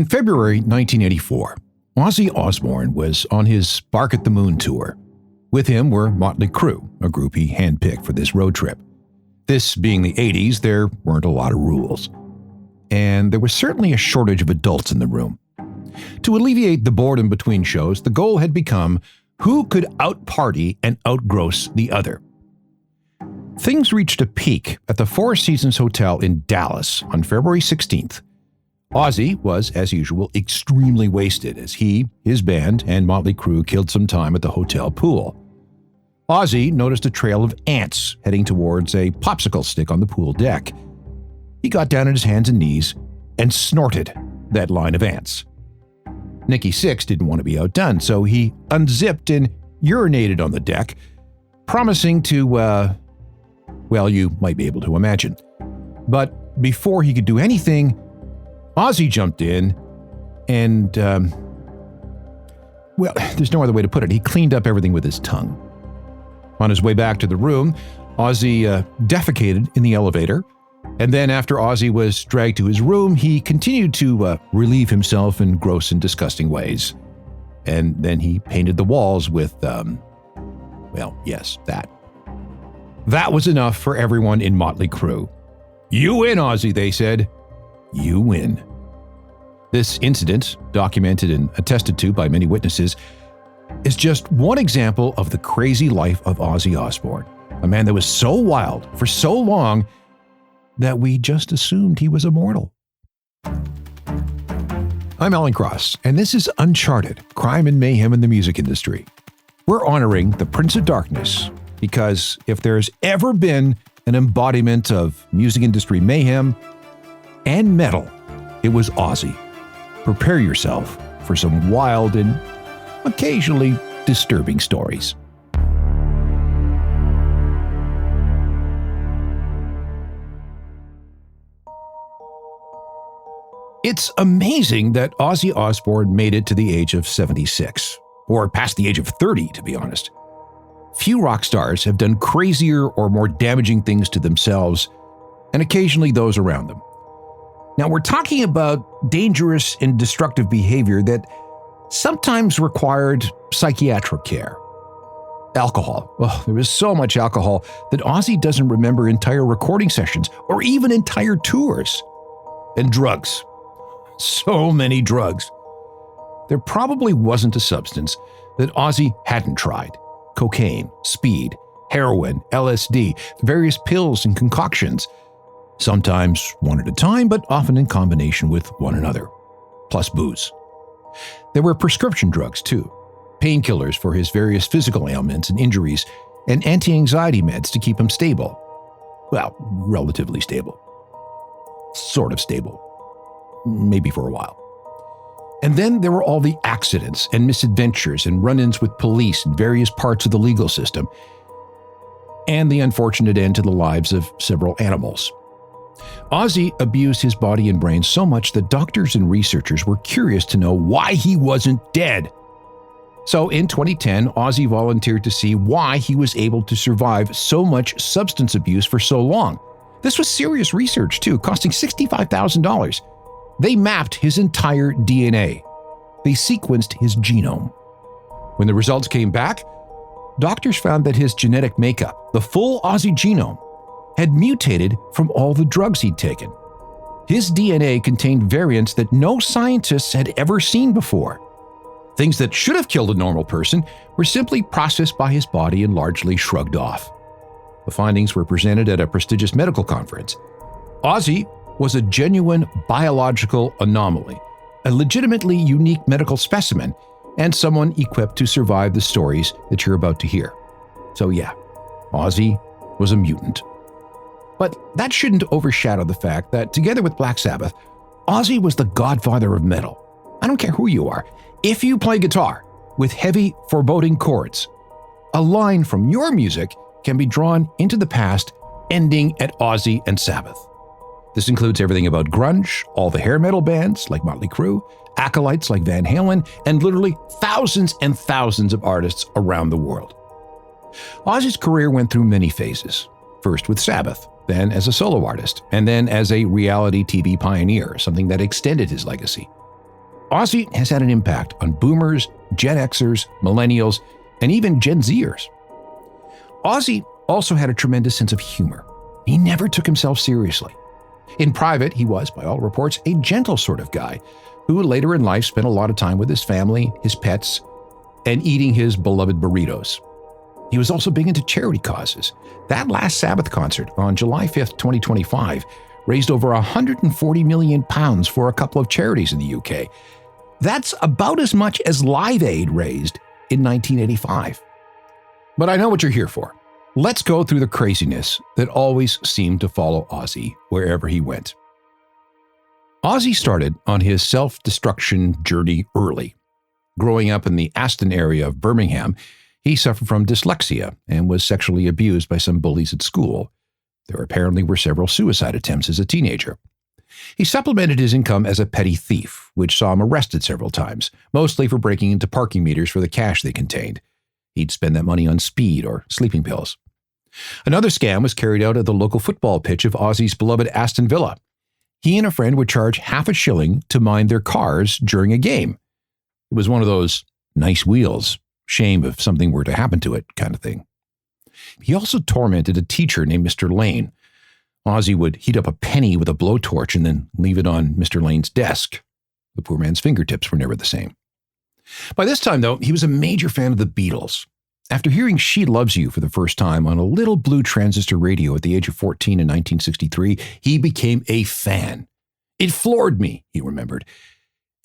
In February 1984, Ozzy Osbourne was on his Bark at the Moon tour. With him were Motley Crue, a group he handpicked for this road trip. This being the 80s, there weren't a lot of rules. And there was certainly a shortage of adults in the room. To alleviate the boredom between shows, the goal had become who could out-party and outgross the other. Things reached a peak at the Four Seasons Hotel in Dallas on February 16th. Ozzy was, as usual, extremely wasted as he, his band, and Motley Crue killed some time at the hotel pool. Ozzy noticed a trail of ants heading towards a popsicle stick on the pool deck. He got down on his hands and knees and snorted that line of ants. Nikki Sixx didn't want to be outdone, so he unzipped and urinated on the deck, promising to, well, you might be able to imagine. But before he could do anything, Ozzy jumped in and, well, there's no other way to put it. He cleaned up everything with his tongue. On his way back to the room, Ozzy defecated in the elevator. And then after Ozzy was dragged to his room, he continued to relieve himself in gross and disgusting ways. And then he painted the walls with, well, yes, that. That was enough for everyone in Motley Crue. "You win, Ozzy," they said. "You win." This incident, documented and attested to by many witnesses, is just one example of the crazy life of Ozzy Osbourne, a man that was so wild for so long that we just assumed he was immortal. I'm Alan Cross, and this is Uncharted, Crime and Mayhem in the Music Industry. We're honoring the Prince of Darkness because if there's ever been an embodiment of music industry mayhem and metal, it was Ozzy. Prepare yourself for some wild and occasionally disturbing stories. It's amazing that Ozzy Osbourne made it to the age of 76, or past the age of 30, to be honest. Few rock stars have done crazier or more damaging things to themselves, and occasionally those around them. Now, we're talking about dangerous and destructive behavior that sometimes required psychiatric care. Alcohol. Oh, there was so much alcohol that Ozzy doesn't remember entire recording sessions or even entire tours. And drugs. So many drugs. There probably wasn't a substance that Ozzy hadn't tried. Cocaine, speed, heroin, LSD, various pills and concoctions. Sometimes one at a time, but often in combination with one another. Plus booze. There were prescription drugs too. Painkillers for his various physical ailments and injuries, and anti-anxiety meds to keep him stable. Well, relatively stable. Sort of stable. Maybe for a while. And then there were all the accidents and misadventures and run-ins with police in various parts of the legal system, and the unfortunate end to the lives of several animals. Ozzy abused his body and brain so much that doctors and researchers were curious to know why he wasn't dead. So in 2010, Ozzy volunteered to see why he was able to survive so much substance abuse for so long. This was serious research too, costing $65,000. They mapped his entire DNA. They sequenced his genome. When the results came back, doctors found that his genetic makeup, the full Ozzy genome, had mutated from all the drugs he'd taken. His DNA contained variants that no scientists had ever seen before. Things that should have killed a normal person were simply processed by his body and largely shrugged off. The findings were presented at a prestigious medical conference. Ozzy was a genuine biological anomaly, a legitimately unique medical specimen, and someone equipped to survive the stories that you're about to hear. So yeah, Ozzy was a mutant. But that shouldn't overshadow the fact that, together with Black Sabbath, Ozzy was the godfather of metal. I don't care who you are. If you play guitar with heavy, foreboding chords, a line from your music can be drawn into the past, ending at Ozzy and Sabbath. This includes everything about grunge, all the hair metal bands like Motley Crue, acolytes like Van Halen, and literally thousands and thousands of artists around the world. Ozzy's career went through many phases, first with Sabbath, then as a solo artist, and then as a reality TV pioneer, something that extended his legacy. Ozzy has had an impact on boomers, Gen Xers, millennials, and even Gen Zers. Ozzy also had a tremendous sense of humor. He never took himself seriously. In private, he was, by all reports, a gentle sort of guy who later in life spent a lot of time with his family, his pets, and eating his beloved burritos. He was also big into charity causes. That last Sabbath concert on July 5th, 2025, raised over £140 million for a couple of charities in the UK. That's about as much as Live Aid raised in 1985. But I know what you're here for. Let's go through the craziness that always seemed to follow Ozzy wherever he went. Ozzy started on his self-destruction journey early. Growing up in the Aston area of Birmingham, he suffered from dyslexia and was sexually abused by some bullies at school. There apparently were several suicide attempts as a teenager. He supplemented his income as a petty thief, which saw him arrested several times, mostly for breaking into parking meters for the cash they contained. He'd spend that money on speed or sleeping pills. Another scam was carried out at the local football pitch of Ozzy's beloved Aston Villa. He and a friend would charge half a shilling to mind their cars during a game. It was one of those nice wheels, shame if something were to happen to it kind of thing. He also tormented a teacher named Mr. Lane. Ozzy would heat up a penny with a blowtorch and then leave it on Mr. Lane's desk. The poor man's fingertips were never the same. By this time, though, he was a major fan of the Beatles. After hearing She Loves You for the first time on a little blue transistor radio at the age of 14 in 1963, he became a fan. It floored me, he remembered.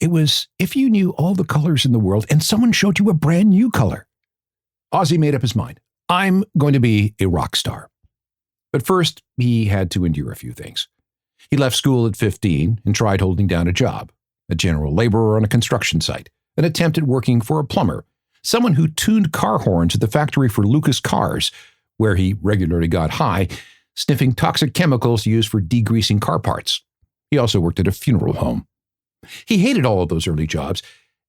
It was if you knew all the colors in the world and someone showed you a brand new color. Ozzy made up his mind. I'm going to be a rock star. But first, he had to endure a few things. He left school at 15 and tried holding down a job, a general laborer on a construction site, an attempt at working for a plumber, someone who tuned car horns at the factory for Lucas Cars, where he regularly got high, sniffing toxic chemicals used for degreasing car parts. He also worked at a funeral home. He hated all of those early jobs,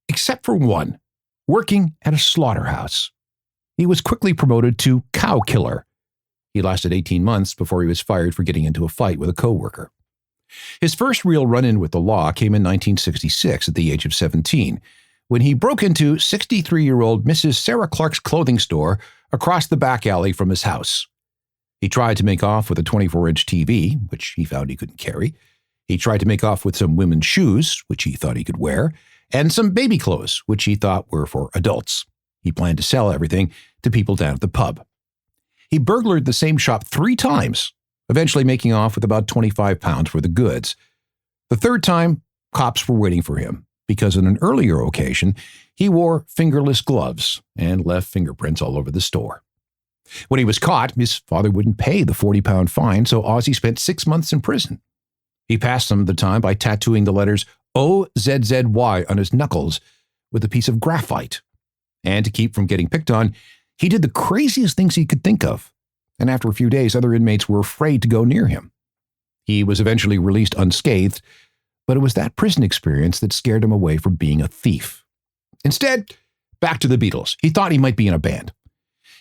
except for one, working at a slaughterhouse. He was quickly promoted to cow killer. He lasted 18 months before he was fired for getting into a fight with a coworker. His first real run-in with the law came in 1966 at the age of 17, when he broke into 63-year-old Mrs. Sarah Clark's clothing store across the back alley from his house. He tried to make off with a 24-inch TV, which he found he couldn't carry. He tried to make off with some women's shoes, which he thought he could wear, and some baby clothes, which he thought were for adults. He planned to sell everything to people down at the pub. He burglared the same shop 3 times, eventually making off with about £25 worth of goods. The third time, cops were waiting for him, because on an earlier occasion, he wore fingerless gloves and left fingerprints all over the store. When he was caught, his father wouldn't pay the £40 fine, so Ozzy spent 6 months in prison. He passed some of the time by tattooing the letters OZZY on his knuckles with a piece of graphite. And to keep from getting picked on, he did the craziest things he could think of. And after a few days, other inmates were afraid to go near him. He was eventually released unscathed, but it was that prison experience that scared him away from being a thief. Instead, back to the Beatles. He thought he might be in a band.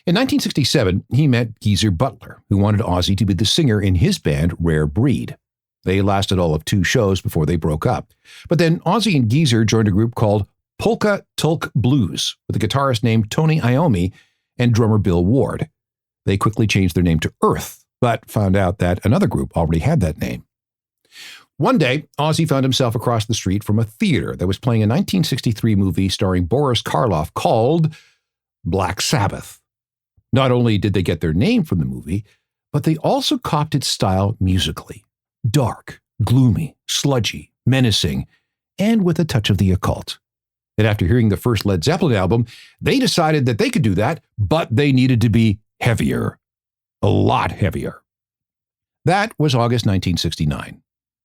In 1967, he met Geezer Butler, who wanted Ozzy to be the singer in his band, Rare Breed. They lasted all of 2 shows before they broke up. But then Ozzy and Geezer joined a group called Polka Tulk Blues, with a guitarist named Tony Iommi and drummer Bill Ward. They quickly changed their name to Earth, but found out that another group already had that name. One day, Ozzy found himself across the street from a theater that was playing a 1963 movie starring Boris Karloff called Black Sabbath. Not only did they get their name from the movie, but they also copied its style musically. Dark, gloomy, sludgy, menacing, and with a touch of the occult. And after hearing the first Led Zeppelin album, they decided that they could do that, but they needed to be heavier. A lot heavier. That was August 1969.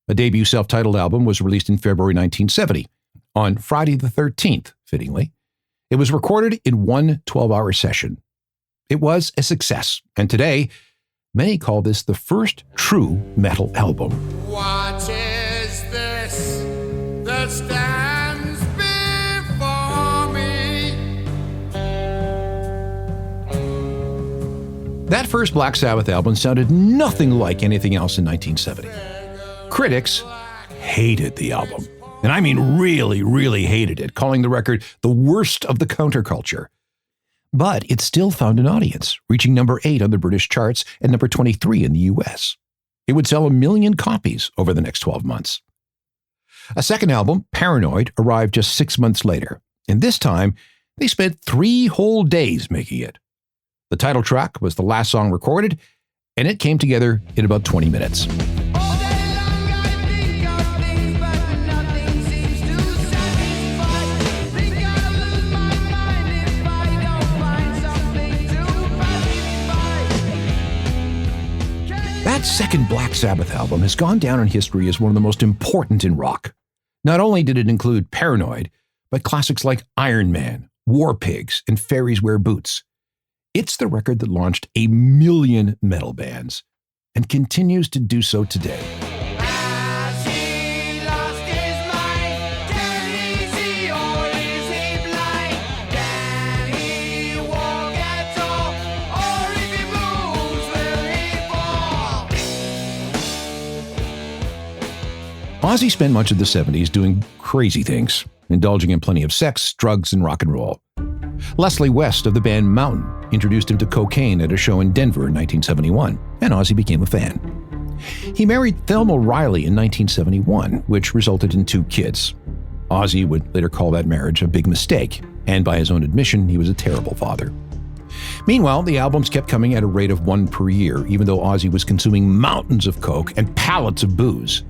A debut self-titled album was released in February 1970, on Friday the 13th, fittingly. It was recorded in one 12-hour session. It was a success, and today, many call this the first true metal album. What is this that stands before me? That first Black Sabbath album sounded nothing like anything else in 1970. Critics hated the album. And I mean really, really hated it, calling the record the worst of the counterculture. But it still found an audience, reaching number 8 on the British charts and number 23 in the US. It would sell 1 million copies over the next 12 months. A second album, Paranoid, arrived just 6 months later, and this time they spent 3 whole days making it. The title track was the last song recorded, and it came together in about 20 minutes. That second Black Sabbath album has gone down in history as one of the most important in rock. Not only did it include Paranoid, but classics like Iron Man, War Pigs, and Fairies Wear Boots. It's the record that launched 1 million metal bands and continues to do so today. Has he lost his mind? Can he see or is he blind? Can he walk at all? Or if he moves, will he fall? Ozzy spent much of the 70s doing crazy things, indulging in plenty of sex, drugs, and rock and roll. Leslie West of the band Mountain introduced him to cocaine at a show in Denver in 1971, and Ozzy became a fan. He married Thelma Riley in 1971, which resulted in 2 kids. Ozzy would later call that marriage a big mistake, and by his own admission, he was a terrible father. Meanwhile, the albums kept coming at a rate of 1 per year, even though Ozzy was consuming mountains of coke and pallets of booze.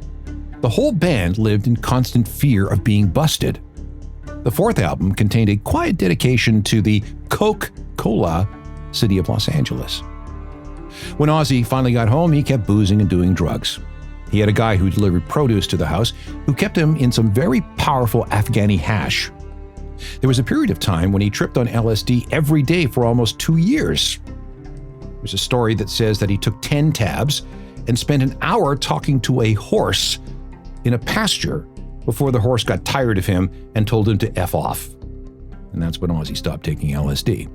The whole band lived in constant fear of being busted. The 4th album contained a quiet dedication to the Coke-Cola city of Los Angeles. When Ozzy finally got home, he kept boozing and doing drugs. He had a guy who delivered produce to the house who kept him in some very powerful Afghani hash. There was a period of time when he tripped on LSD every day for almost 2 years. There's a story that says that he took 10 tabs and spent an hour talking to a horse in a pasture before the horse got tired of him and told him to F off. And that's when Ozzy stopped taking LSD.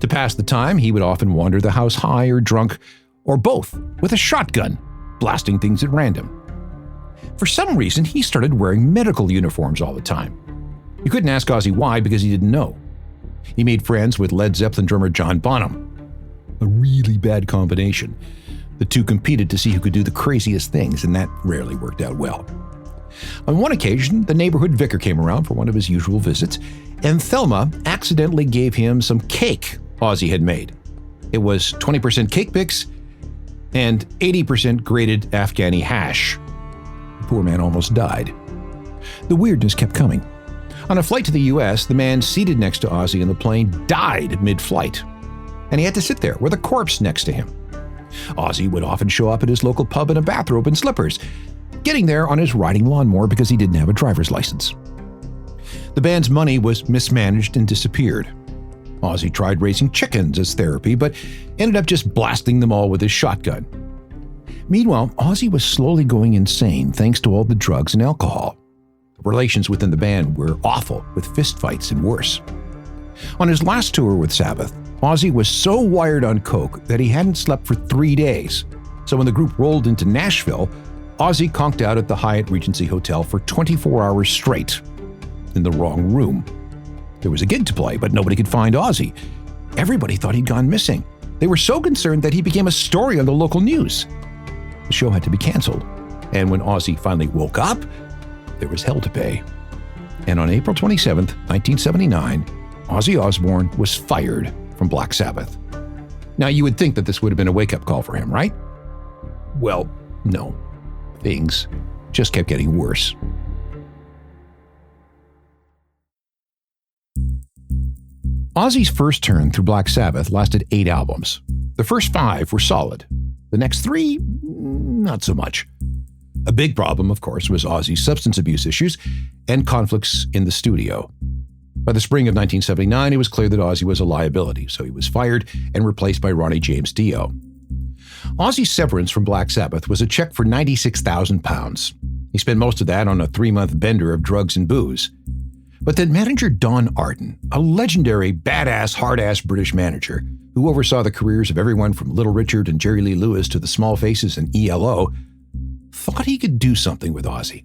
To pass the time, he would often wander the house high or drunk, or both, with a shotgun, blasting things at random. For some reason, he started wearing medical uniforms all the time. You couldn't ask Ozzy why because he didn't know. He made friends with Led Zeppelin drummer John Bonham. A really bad combination. The two competed to see who could do the craziest things, and that rarely worked out well. On one occasion, the neighborhood vicar came around for one of his usual visits, and Thelma accidentally gave him some cake Ozzy had made. It was 20% cake mix and 80% grated Afghani hash. The poor man almost died. The weirdness kept coming. On a flight to the US, the man seated next to Ozzy in the plane died mid-flight, and he had to sit there with a corpse next to him. Ozzy would often show up at his local pub in a bathrobe and slippers, getting there on his riding lawnmower because he didn't have a driver's license. The band's money was mismanaged and disappeared. Ozzy tried raising chickens as therapy, but ended up just blasting them all with his shotgun. Meanwhile, Ozzy was slowly going insane thanks to all the drugs and alcohol. The relations within the band were awful, with fistfights and worse. On his last tour with Sabbath, Ozzy was so wired on coke that he hadn't slept for 3 days. So when the group rolled into Nashville, Ozzy conked out at the Hyatt Regency Hotel for 24 hours straight, in the wrong room. There was a gig to play, but nobody could find Ozzy. Everybody thought he'd gone missing. They were so concerned that he became a story on the local news. The show had to be canceled, and when Ozzy finally woke up, there was hell to pay. And on April 27, 1979, Ozzy Osbourne was fired from Black Sabbath. Now, you would think that this would have been a wake-up call for him, right? Well, no. Things just kept getting worse. Ozzy's first turn through Black Sabbath lasted 8 albums. The first 5 were solid. The next 3, not so much. A big problem, of course, was Ozzy's substance abuse issues and conflicts in the studio. By the spring of 1979, it was clear that Ozzy was a liability, so he was fired and replaced by Ronnie James Dio. Ozzy's severance from Black Sabbath was a check for £96,000. He spent most of that on a 3-month bender of drugs and booze. But then manager Don Arden, a legendary, badass, hard-ass British manager who oversaw the careers of everyone from Little Richard and Jerry Lee Lewis to the Small Faces and ELO, thought he could do something with Ozzy.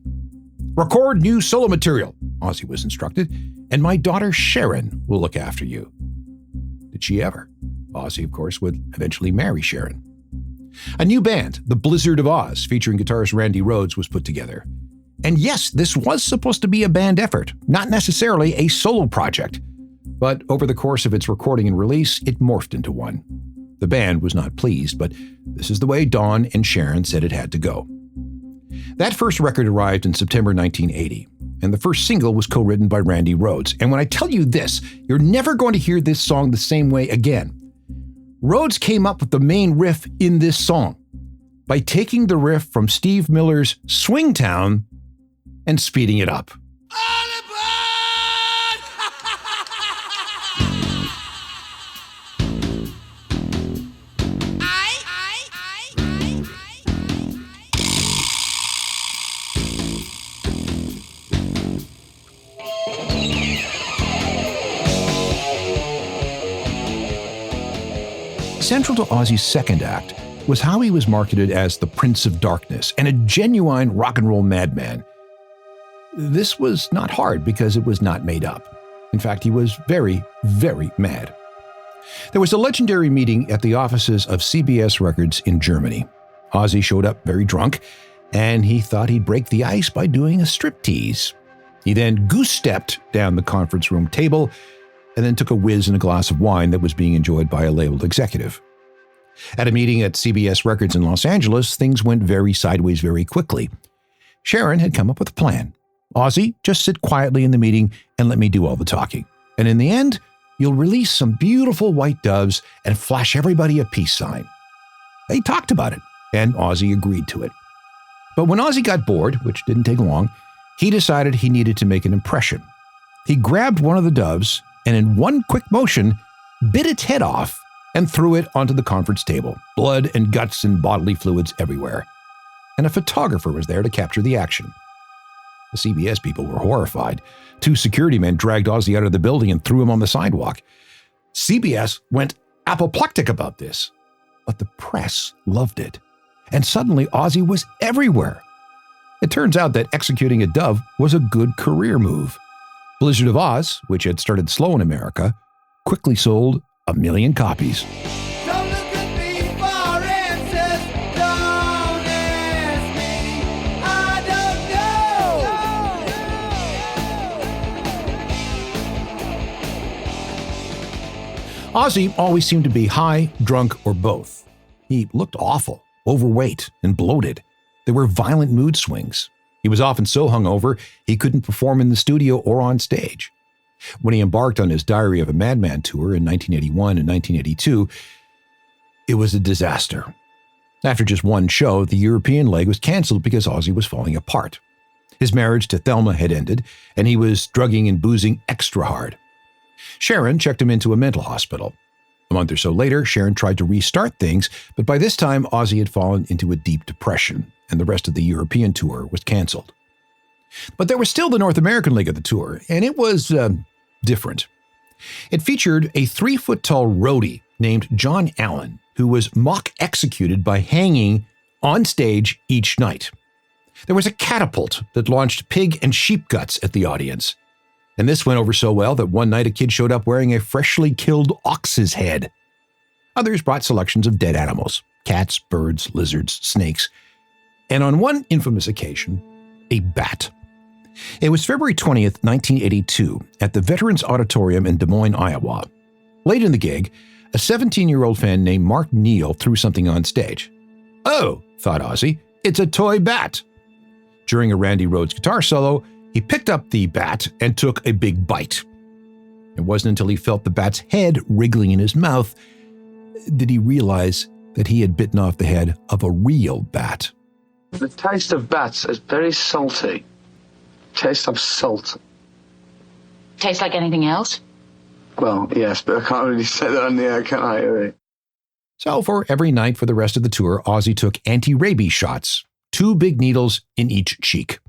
Record new solo material, Ozzy was instructed, and my daughter Sharon will look after you. Did she ever? Ozzy, of course, would eventually marry Sharon. A new band, the Blizzard of Oz, featuring guitarist Randy Rhoads, was put together. And yes, this was supposed to be a band effort, not necessarily a solo project. But over the course of its recording and release, it morphed into one. The band was not pleased, but this is the way Dawn and Sharon said it had to go. That first record arrived in September 1980, and the first single was co-written by Randy Rhoads. And when I tell you this, you're never going to hear this song the same way again. Rhoads came up with the main riff in this song by taking the riff from Steve Miller's Swingtown and speeding it up. Central to Ozzy's second act was how he was marketed as the Prince of Darkness and a genuine rock and roll madman. This was not hard because it was not made up. In fact, he was very, very mad. There was a legendary meeting at the offices of CBS Records in Germany. Ozzy showed up very drunk, and he thought he'd break the ice by doing a striptease. He then goose-stepped down the conference room table and then took a whiz in a glass of wine that was being enjoyed by a labeled executive. At a meeting at CBS Records in Los Angeles, things went very sideways very quickly. Sharon had come up with a plan. Ozzy, just sit quietly in the meeting and let me do all the talking. And in the end, you'll release some beautiful white doves and flash everybody a peace sign. They talked about it, and Ozzy agreed to it. But when Ozzy got bored, which didn't take long, he decided he needed to make an impression. He grabbed one of the doves and in one quick motion, bit its head off and threw it onto the conference table, blood and guts and bodily fluids everywhere. And a photographer was there to capture the action. The CBS people were horrified. 2 security men dragged Ozzy out of the building and threw him on the sidewalk. CBS went apoplectic about this, but the press loved it. And suddenly Ozzy was everywhere. It turns out that executing a dove was a good career move. Blizzard of Oz, which had started slow in America, quickly sold 1 million copies. Don't look at me for answers. Don't ask me. I don't know. Ozzy always seemed to be high, drunk, or both. He looked awful, overweight, and bloated. There were violent mood swings. He was often so hungover he couldn't perform in the studio or on stage. When he embarked on his Diary of a Madman tour in 1981 and 1982, it was a disaster. After just one show, the European leg was canceled because Ozzy was falling apart. His marriage to Thelma had ended, and he was drugging and boozing extra hard. Sharon checked him into a mental hospital. A month or so later, Sharon tried to restart things, but by this time, Ozzy had fallen into a deep depression, and the rest of the European tour was canceled. But there was still the North American leg of the tour, and it was different. It featured a 3-foot-tall roadie named John Allen, who was mock-executed by hanging on stage each night. There was a catapult that launched pig and sheep guts at the audience. And this went over so well that one night a kid showed up wearing a freshly killed ox's head. Others brought selections of dead animals, cats, birds, lizards, snakes, and on one infamous occasion, a bat. It was February 20th, 1982, at the Veterans Auditorium in Des Moines, Iowa. Late in the gig, a 17-year-old fan named Mark Neal threw something on stage. Oh, thought Ozzy, it's a toy bat. During a Randy Rhoads guitar solo, he picked up the bat and took a big bite. It wasn't until he felt the bat's head wriggling in his mouth did he realize that he had bitten off the head of a real bat. The taste of bats is very salty. Taste of salt. Tastes like anything else? Well, yes, but I can't really say that on the air, can I? Really? So for every night for the rest of the tour, Ozzy took anti-rabies shots, 2 big needles in each cheek.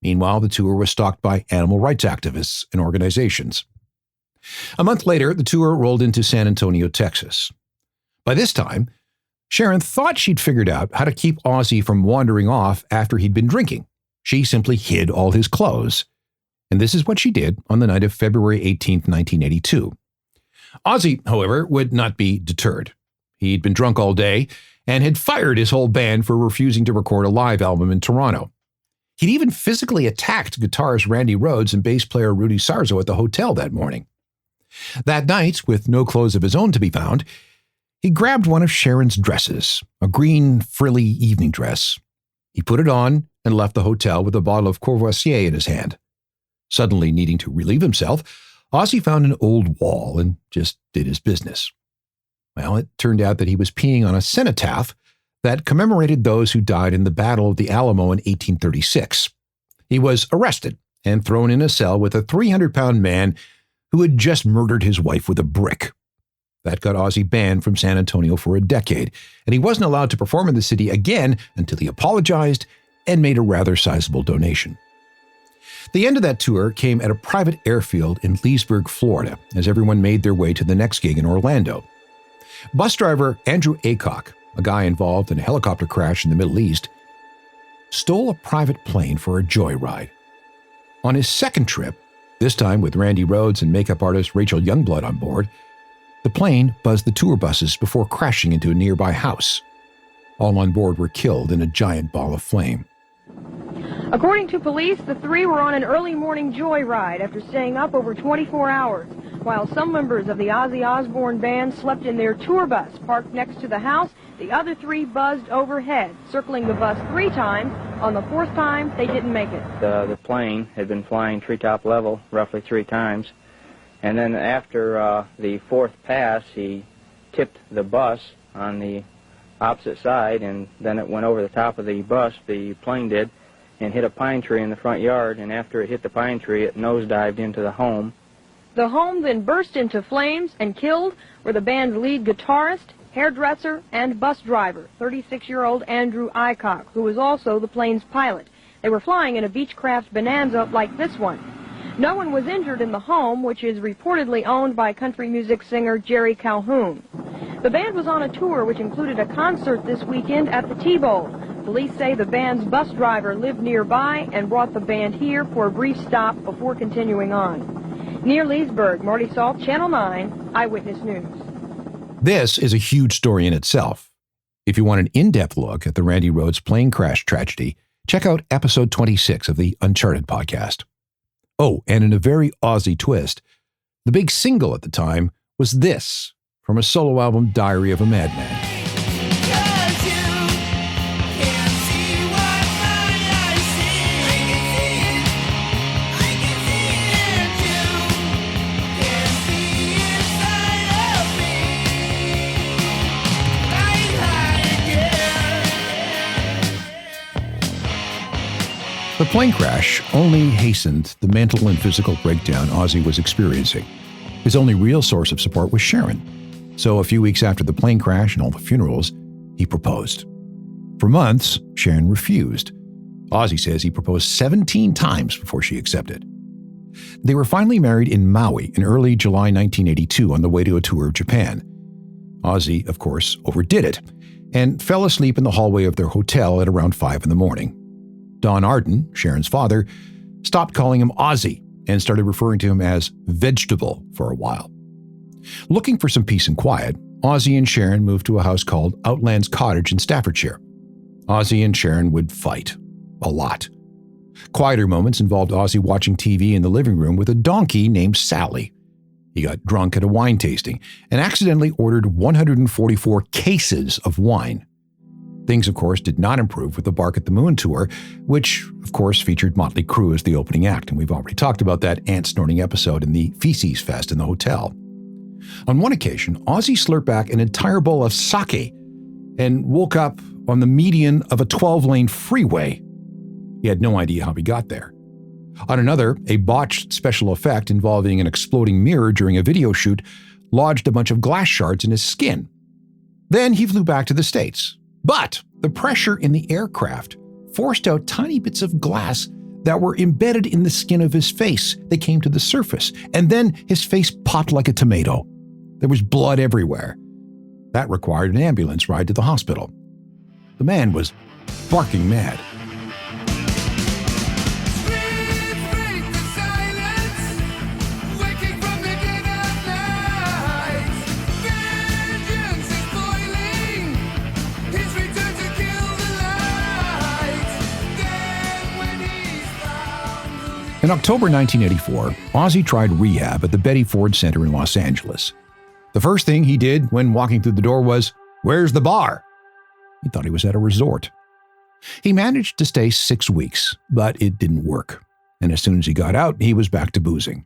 Meanwhile, the tour was stalked by animal rights activists and organizations. A month later, the tour rolled into San Antonio, Texas. By this time, Sharon thought she'd figured out how to keep Ozzy from wandering off after he'd been drinking. She simply hid all his clothes. And this is what she did on the night of February 18, 1982. Ozzy, however, would not be deterred. He'd been drunk all day and had fired his whole band for refusing to record a live album in Toronto. He'd even physically attacked guitarist Randy Rhoads and bass player Rudy Sarzo at the hotel that morning. That night, with no clothes of his own to be found, he grabbed one of Sharon's dresses, a green, frilly evening dress. He put it on and left the hotel with a bottle of Courvoisier in his hand. Suddenly needing to relieve himself, Ozzy found an old wall and just did his business. Well, it turned out that he was peeing on a cenotaph that commemorated those who died in the Battle of the Alamo in 1836. He was arrested and thrown in a cell with a 300-pound man who had just murdered his wife with a brick. That got Ozzy banned from San Antonio for a decade, and he wasn't allowed to perform in the city again until he apologized and made a rather sizable donation. The end of that tour came at a private airfield in Leesburg, Florida, as everyone made their way to the next gig in Orlando. Bus driver Andrew Aycock, a guy involved in a helicopter crash in the Middle East, stole a private plane for a joyride. On his second trip, this time with Randy Rhoads and makeup artist Rachel Youngblood on board, the plane buzzed the tour buses before crashing into a nearby house. All on board were killed in a giant ball of flame. According to police, the three were on an early morning joyride after staying up over 24 hours, while some members of the Ozzy Osbourne band slept in their tour bus parked next to the house. The other three buzzed overhead, circling the bus 3 times. On the 4th time, they didn't make it. The plane had been flying treetop level roughly 3 times, and then after the 4th pass, he tipped the bus on the opposite side, and then it went over the top of the bus, the plane did, and hit a pine tree in the front yard, and after it hit the pine tree, it nosedived into the home. The home then burst into flames, and killed were the band's lead guitarist, hairdresser, and bus driver, 36-year-old Andrew Aycock, who was also the plane's pilot. They were flying in a Beechcraft Bonanza like this one. No one was injured in the home, which is reportedly owned by country music singer Jerry Calhoun. The band was on a tour which included a concert this weekend at the T-Bowl. Police say the band's bus driver lived nearby and brought the band here for a brief stop before continuing on. Near Leesburg, Marty Salt, Channel 9, Eyewitness News. This is a huge story in itself. If you want an in-depth look at the Randy Rhoads plane crash tragedy, check out episode 26 of the Uncharted podcast. Oh, and in a very Ozzy twist, the big single at the time was this, from a solo album, Diary of a Madman. The plane crash only hastened the mental and physical breakdown Ozzy was experiencing. His only real source of support was Sharon. So a few weeks after the plane crash and all the funerals, he proposed. For months, Sharon refused. Ozzy says he proposed 17 times before she accepted. They were finally married in Maui in early July 1982 on the way to a tour of Japan. Ozzy, of course, overdid it and fell asleep in the hallway of their hotel at around 5 in the morning. Don Arden, Sharon's father, stopped calling him Ozzy and started referring to him as Vegetable for a while. Looking for some peace and quiet, Ozzy and Sharon moved to a house called Outlands Cottage in Staffordshire. Ozzy and Sharon would fight. A lot. Quieter moments involved Ozzy watching TV in the living room with a donkey named Sally. He got drunk at a wine tasting and accidentally ordered 144 cases of wine. Things, of course, did not improve with the Bark at the Moon tour, which, of course, featured Motley Crue as the opening act, and we've already talked about that ant-snorting episode in the Feces Fest in the hotel. On one occasion, Ozzy slurped back an entire bowl of sake and woke up on the median of a 12-lane freeway. He had no idea how he got there. On another, a botched special effect involving an exploding mirror during a video shoot lodged a bunch of glass shards in his skin. Then he flew back to the States. But the pressure in the aircraft forced out tiny bits of glass that were embedded in the skin of his face. They came to the surface, and then his face popped like a tomato. There was blood everywhere. That required an ambulance ride to the hospital. The man was barking mad. In October 1984, Ozzy tried rehab at the Betty Ford Center in Los Angeles. The first thing he did when walking through the door was, "Where's the bar?" He thought he was at a resort. He managed to stay 6 weeks, but it didn't work. And as soon as he got out, he was back to boozing.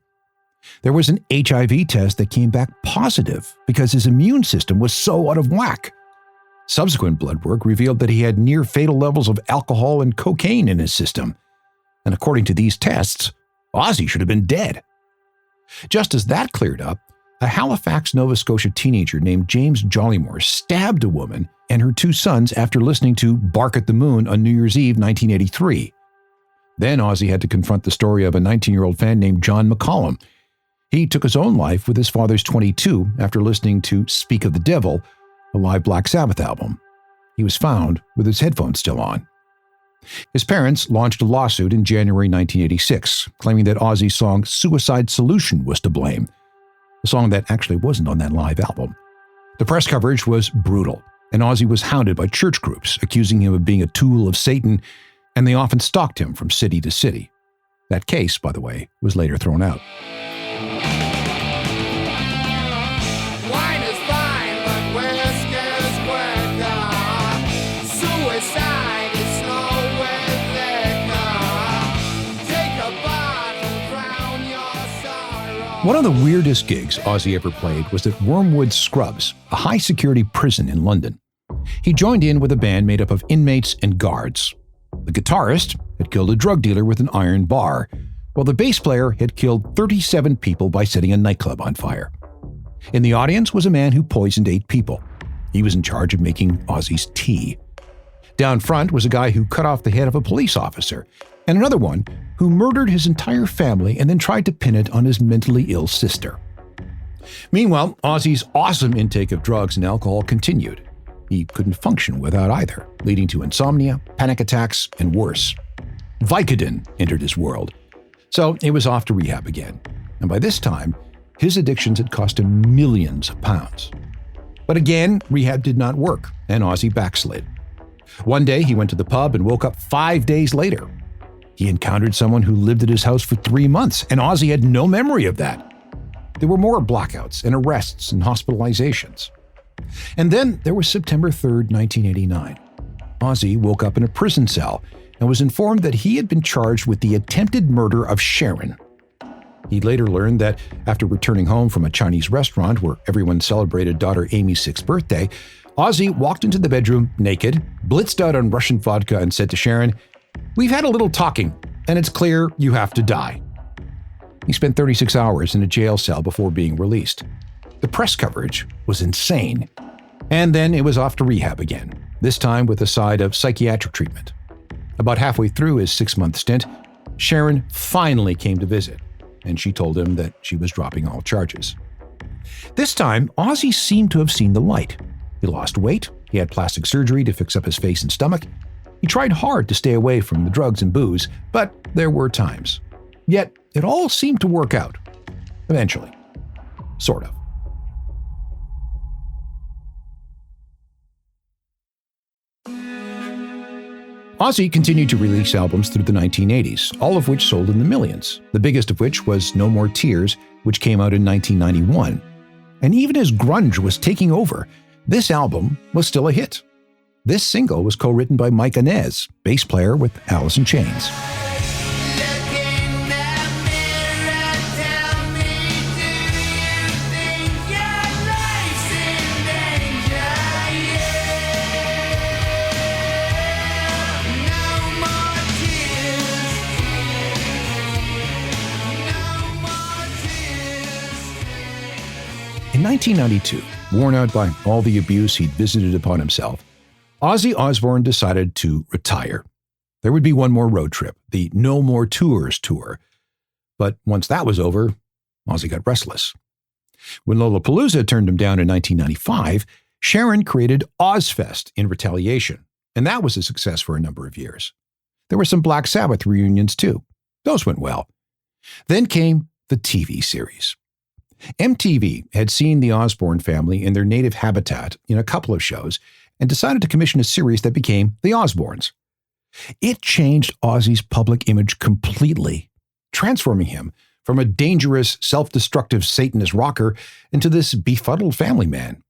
There was an HIV test that came back positive because his immune system was so out of whack. Subsequent blood work revealed that he had near-fatal levels of alcohol and cocaine in his system. And according to these tests, Ozzy should have been dead. Just as that cleared up, a Halifax, Nova Scotia teenager named James Jollymore stabbed a woman and her 2 sons after listening to Bark at the Moon on New Year's Eve 1983. Then Ozzy had to confront the story of a 19-year-old fan named John McCollum. He took his own life with his father's .22 after listening to Speak of the Devil, a live Black Sabbath album. He was found with his headphones still on. His parents launched a lawsuit in January 1986, claiming that Ozzy's song Suicide Solution was to blame, a song that actually wasn't on that live album. The press coverage was brutal, and Ozzy was hounded by church groups, accusing him of being a tool of Satan, and they often stalked him from city to city. That case, by the way, was later thrown out. Wine is fine, but whiskey's quicker. Suicide is slow with liquor. Take a bottle, drown your sorrow. One of the weirdest gigs Ozzy ever played was at Wormwood Scrubs, a high-security prison in London. He joined in with a band made up of inmates and guards. The guitarist had killed a drug dealer with an iron bar, while the bass player had killed 37 people by setting a nightclub on fire. In the audience was a man who poisoned 8 people. He was in charge of making Ozzy's tea. Down front was a guy who cut off the head of a police officer, and another one who murdered his entire family and then tried to pin it on his mentally ill sister. Meanwhile, Ozzy's awesome intake of drugs and alcohol continued. He couldn't function without either, leading to insomnia, panic attacks, and worse. Vicodin entered his world. So he was off to rehab again. And by this time, his addictions had cost him millions of pounds. But again, rehab did not work, and Ozzy backslid. One day, he went to the pub and woke up 5 days later. He encountered someone who lived at his house for 3 months, and Ozzy had no memory of that. There were more blackouts and arrests and hospitalizations. And then there was September 3rd, 1989. Ozzy woke up in a prison cell and was informed that he had been charged with the attempted murder of Sharon. He later learned that after returning home from a Chinese restaurant where everyone celebrated daughter Amy's 6th birthday, Ozzy walked into the bedroom naked, blitzed out on Russian vodka, and said to Sharon, "We've had a little talking, and it's clear you have to die." He spent 36 hours in a jail cell before being released. The press coverage was insane. And then it was off to rehab again, this time with a side of psychiatric treatment. About halfway through his 6-month stint, Sharon finally came to visit, and she told him that she was dropping all charges. This time, Ozzy seemed to have seen the light. He lost weight, he had plastic surgery to fix up his face and stomach. He tried hard to stay away from the drugs and booze, but there were times. Yet, it all seemed to work out. Eventually. Sort of. Ozzy continued to release albums through the 1980s, all of which sold in the millions, the biggest of which was No More Tears, which came out in 1991. And even as grunge was taking over, this album was still a hit. This single was co-written by Mike Inez, bass player with Alice in Chains. Look in the mirror, tell me, do you think your life's in danger? Yeah. No more tears. No more tears. In 1992, worn out by all the abuse he'd visited upon himself, Ozzy Osbourne decided to retire. There would be one more road trip, the No More Tours tour. But once that was over, Ozzy got restless. When Lollapalooza turned him down in 1995, Sharon created Ozfest in retaliation, and that was a success for a number of years. There were some Black Sabbath reunions too. Those went well. Then came the TV series. MTV had seen the Osbourne family in their native habitat in a couple of shows and decided to commission a series that became The Osbournes. It changed Ozzy's public image completely. transforming him from a dangerous, self-destructive Satanist rocker into this befuddled family man.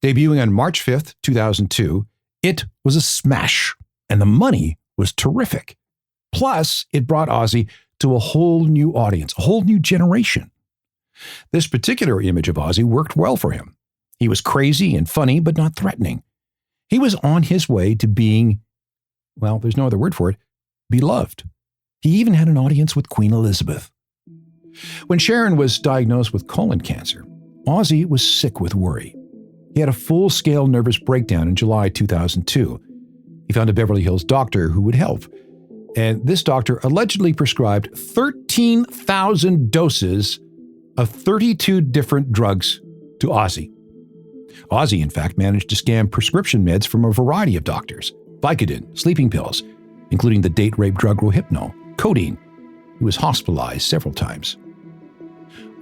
Debuting on March 5th, 2002, it was a smash, and the money was terrific. Plus, it brought Ozzy to a whole new audience, a whole new generation. This particular image of Ozzy worked well for him. He was crazy and funny, but not threatening. He was on his way to being, well, there's no other word for it, beloved. He even had an audience with Queen Elizabeth. When Sharon was diagnosed with colon cancer, Ozzy was sick with worry. He had a full-scale nervous breakdown in July 2002. He found a Beverly Hills doctor who would help, and this doctor allegedly prescribed 13,000 doses of 32 different drugs to Ozzy. Ozzy, in fact, managed to scam prescription meds from a variety of doctors: Vicodin, sleeping pills, including the date-rape drug Rohypnol, codeine. He was hospitalized several times.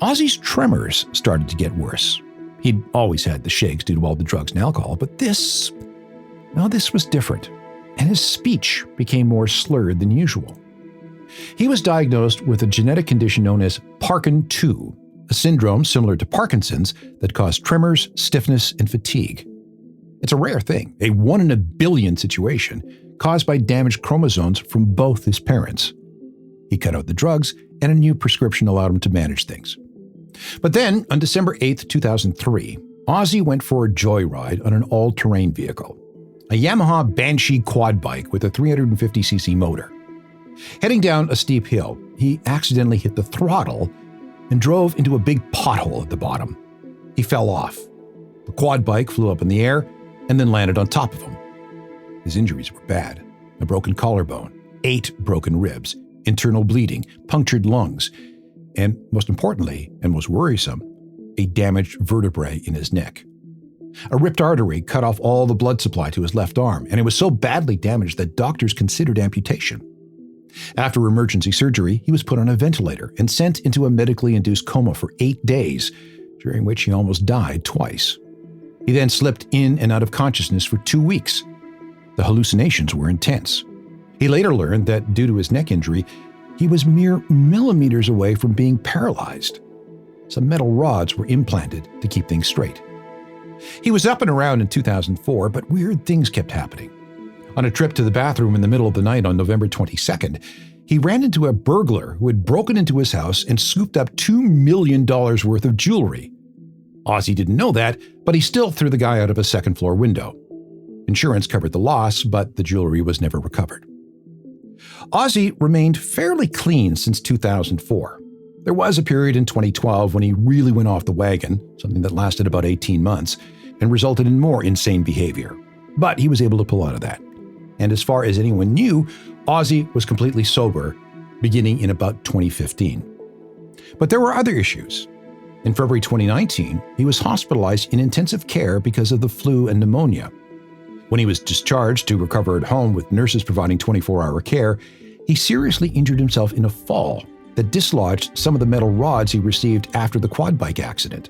Ozzy's tremors started to get worse. He'd always had the shakes due to all the drugs and alcohol, but this was different, and his speech became more slurred than usual. He was diagnosed with a genetic condition known as Parkin 2, a syndrome similar to Parkinson's that caused tremors, stiffness, and fatigue. It's a rare thing, a 1 in a billion situation caused by damaged chromosomes from both his parents. He cut out the drugs, and a new prescription allowed him to manage things. But then, on December 8, 2003, Ozzy went for a joyride on an all-terrain vehicle, a Yamaha Banshee quad bike with a 350cc motor. Heading down a steep hill, he accidentally hit the throttle and drove into a big pothole at the bottom. He fell off. The quad bike flew up in the air and then landed on top of him. His injuries were bad: a broken collarbone, 8 broken ribs, internal bleeding, punctured lungs, and most importantly, and most worrisome, a damaged vertebrae in his neck. A ripped artery cut off all the blood supply to his left arm, and it was so badly damaged that doctors considered amputation. After emergency surgery, he was put on a ventilator and sent into a medically induced coma for 8 days, during which he almost died twice. He then slipped in and out of consciousness for 2 weeks. The hallucinations were intense. He later learned that due to his neck injury, he was mere millimeters away from being paralyzed. Some metal rods were implanted to keep things straight. He was up and around in 2004, but weird things kept happening. On a trip to the bathroom in the middle of the night on November 22nd, he ran into a burglar who had broken into his house and scooped up $2 million worth of jewelry. Ozzy didn't know that, but he still threw the guy out of a second-floor window. Insurance covered the loss, but the jewelry was never recovered. Ozzy remained fairly clean since 2004. There was a period in 2012 when he really went off the wagon, something that lasted about 18 months, and resulted in more insane behavior. But he was able to pull out of that. And as far as anyone knew, Ozzy was completely sober, beginning in about 2015. But there were other issues. In February 2019, he was hospitalized in intensive care because of the flu and pneumonia. When he was discharged to recover at home with nurses providing 24-hour care, he seriously injured himself in a fall that dislodged some of the metal rods he received after the quad bike accident.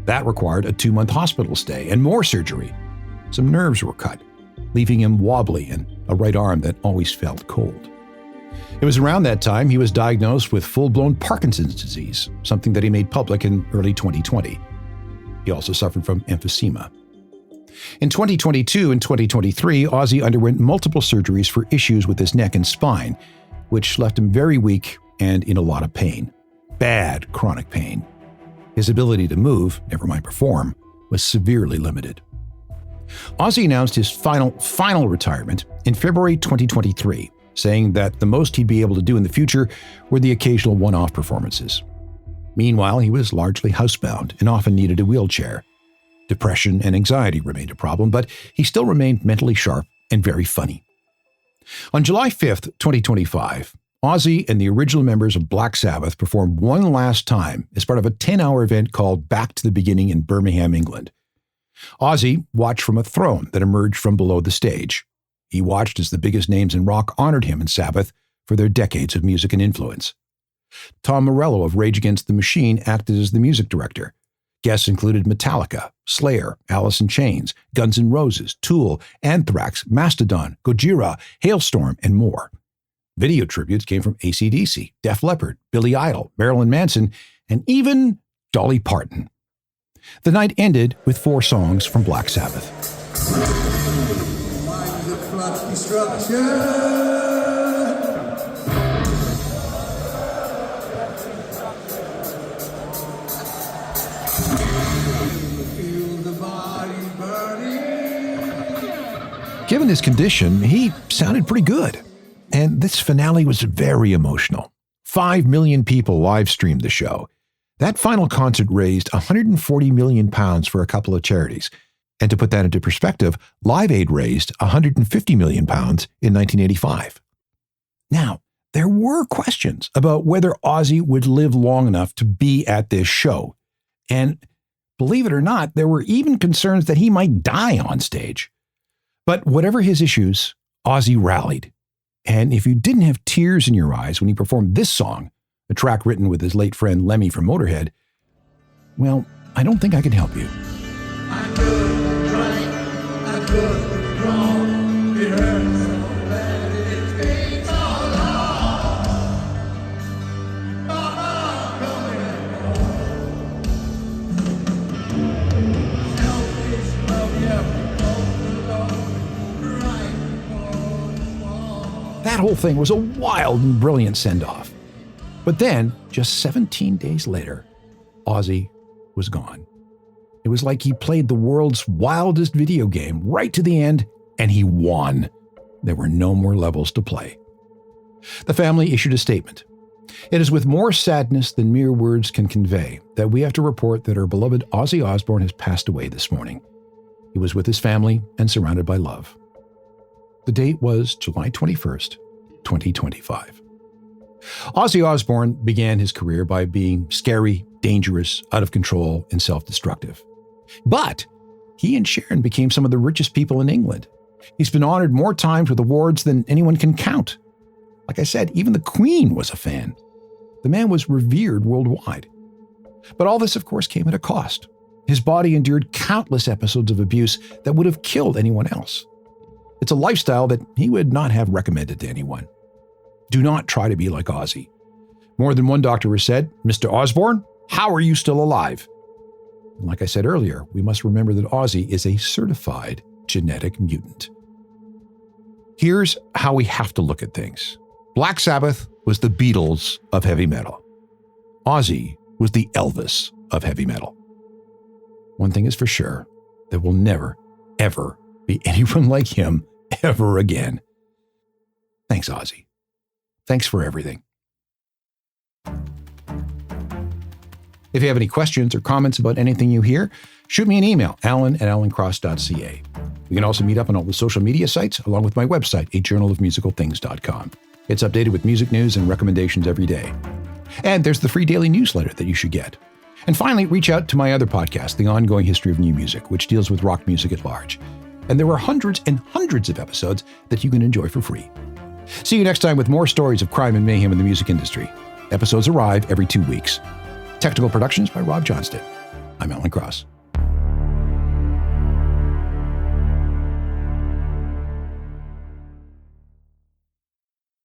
That required a 2-month hospital stay and more surgery. Some nerves were cut, leaving him wobbly and a right arm that always felt cold. It was around that time he was diagnosed with full-blown Parkinson's disease, something that he made public in early 2020. He also suffered from emphysema. In 2022 and 2023, Ozzy underwent multiple surgeries for issues with his neck and spine, which left him very weak and in a lot of pain. Bad chronic pain. His ability to move, never mind perform, was severely limited. Ozzy announced his final retirement in February 2023, saying that the most he'd be able to do in the future were the occasional one-off performances. Meanwhile, he was largely housebound and often needed a wheelchair. Depression and anxiety remained a problem, but he still remained mentally sharp and very funny. On July 5th, 2025, Ozzy and the original members of Black Sabbath performed one last time as part of a 10-hour event called Back to the Beginning in Birmingham, England. Ozzy watched from a throne that emerged from below the stage. He watched as the biggest names in rock honored him and Sabbath for their decades of music and influence. Tom Morello of Rage Against the Machine acted as the music director. Guests included Metallica, Slayer, Alice in Chains, Guns N' Roses, Tool, Anthrax, Mastodon, Gojira, Hailstorm, and more. Video tributes came from AC/DC, Def Leppard, Billy Idol, Marilyn Manson, and even Dolly Parton. The night ended with 4 songs from Black Sabbath. Given his condition, he sounded pretty good. And this finale was very emotional. 5 million people live-streamed the show. That final concert raised £140 million for a couple of charities. And to put that into perspective, Live Aid raised £150 million in 1985. Now, there were questions about whether Ozzy would live long enough to be at this show. And believe it or not, there were even concerns that he might die on stage. But whatever his issues, Ozzy rallied. And if you didn't have tears in your eyes when he performed this song, a track written with his late friend Lemmy from Motorhead, well, I don't think I can help you. I could right, I could wrong, it hurts so bad, it's been so long. Mama, coming home. Selfish love, yeah, both alone, right. That whole thing was a wild and brilliant send-off. But then, just 17 days later, Ozzy was gone. It was like he played the world's wildest video game right to the end, and he won. There were no more levels to play. The family issued a statement. It is with more sadness than mere words can convey that we have to report that our beloved Ozzy Osbourne has passed away this morning. He was with his family and surrounded by love. The date was July 21st, 2025. Ozzy Osbourne began his career by being scary, dangerous, out of control, and self-destructive. But he and Sharon became some of the richest people in England. He's been honored more times with awards than anyone can count. Like I said, even the Queen was a fan. The man was revered worldwide. But all this, of course, came at a cost. His body endured countless episodes of abuse that would have killed anyone else. It's a lifestyle that he would not have recommended to anyone. Do not try to be like Ozzy. More than one doctor has said, Mr. Osbourne, how are you still alive? And like I said earlier, we must remember that Ozzy is a certified genetic mutant. Here's how we have to look at things. Black Sabbath was the Beatles of heavy metal. Ozzy was the Elvis of heavy metal. One thing is for sure, there will never, ever be anyone like him ever again. Thanks, Ozzy. Thanks for everything. If you have any questions or comments about anything you hear, shoot me an email, alan@alancross.ca. You can also meet up on all the social media sites, along with my website, ajournalofmusicalthings.com. It's updated with music news and recommendations every day. And there's the free daily newsletter that you should get. And finally, reach out to my other podcast, The Ongoing History of New Music, which deals with rock music at large. And there are hundreds and hundreds of episodes that you can enjoy for free. See you next time with more stories of crime and mayhem in the music industry. Episodes arrive every 2 weeks. Technical productions by Rob Johnston. I'm Alan Cross.